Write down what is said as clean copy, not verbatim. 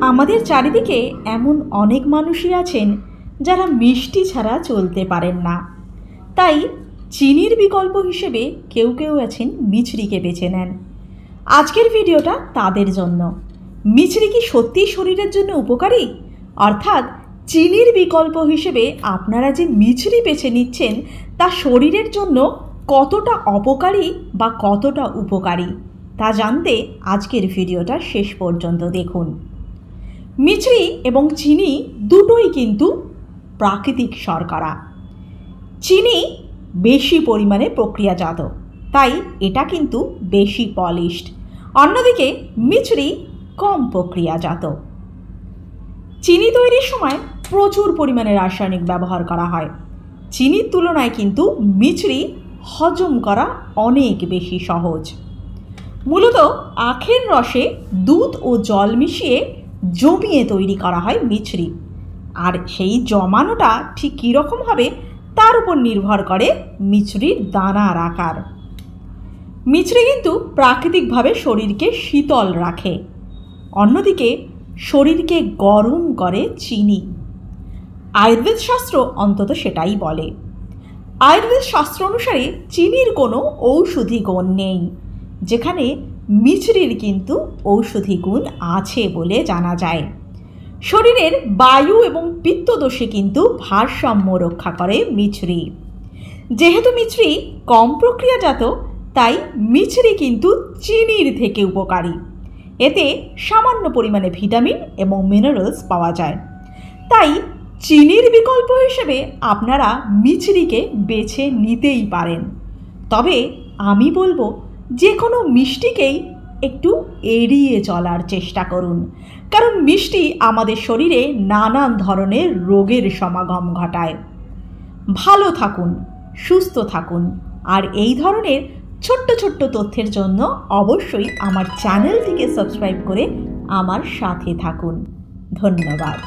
আমাদের চারিদিকে এমন অনেক মানুষই আছেন যারা মিষ্টি ছাড়া চলতে পারেন না। তাই চিনির বিকল্প হিসেবে কেউ কেউ আছেন মিছরিকে বেছে নেন। আজকের ভিডিওটা তাদের জন্য। মিছরি কি সত্যিই শরীরের জন্য উপকারী? অর্থাৎ চিনির বিকল্প হিসেবে আপনারা যে মিছরি বেছে নিচ্ছেন তা শরীরের জন্য কতটা অপকারী বা কতটা উপকারী তা জানতে আজকের ভিডিওটা শেষ পর্যন্ত দেখুন। মিছরি এবং চিনি দুটোই কিন্তু প্রাকৃতিক শর্করা। চিনি বেশি পরিমাণে প্রক্রিয়াজাত, তাই এটা কিন্তু বেশি পলিশড। অন্যদিকে মিছরি কম প্রক্রিয়াজাত। চিনি তৈরির সময় প্রচুর পরিমাণে রাসায়নিক ব্যবহার করা হয়। চিনির তুলনায় কিন্তু মিছরি হজম করা অনেক বেশি সহজ। মূলত আখের রসে দুধ ও জল মিশিয়ে জমিয়ে তৈরি করা হয় মিছরি। আর সেই জমানোটা ঠিক কীরকম হবে তার উপর নির্ভর করে মিছরির দানার আকার। মিছরি কিন্তু প্রাকৃতিকভাবে শরীরকে শীতল রাখে। অন্যদিকে শরীরকে গরম করে চিনি। আয়ুর্বেদ শাস্ত্র অন্তত সেটাই বলে। আয়ুর্বেদ শাস্ত্র অনুসারে চিনির কোনো ঔষধি গুণ নেই, যেখানে মিছরির কিন্তু ঔষধি গুণ আছে বলে জানা যায়। শরীরের বায়ু এবং পিত্তদোষে কিন্তু ভারসাম্য রক্ষা করে মিছরি। যেহেতু মিছরি কম প্রক্রিয়াজাত, তাই মিছরি কিন্তু চিনির থেকে উপকারী। এতে সামান্য পরিমাণে ভিটামিন এবং মিনারেলস পাওয়া যায়। তাই চিনির বিকল্প হিসেবে আপনারা মিছরিকে বেছে নিতেই পারেন। তবে আমি বলবো যে কোনো মিষ্টিকেই একটু এড়িয়ে চলার চেষ্টা করুন, কারণ মিষ্টি আমাদের শরীরে নানান ধরনের রোগের সমাগম ঘটায়। ভালো থাকুন, সুস্থ থাকুন, আর এই ধরনের ছোট্ট ছোট্ট তথ্যের জন্য অবশ্যই আমার চ্যানেলটিকে সাবস্ক্রাইব করে আমার সাথে থাকুন। ধন্যবাদ।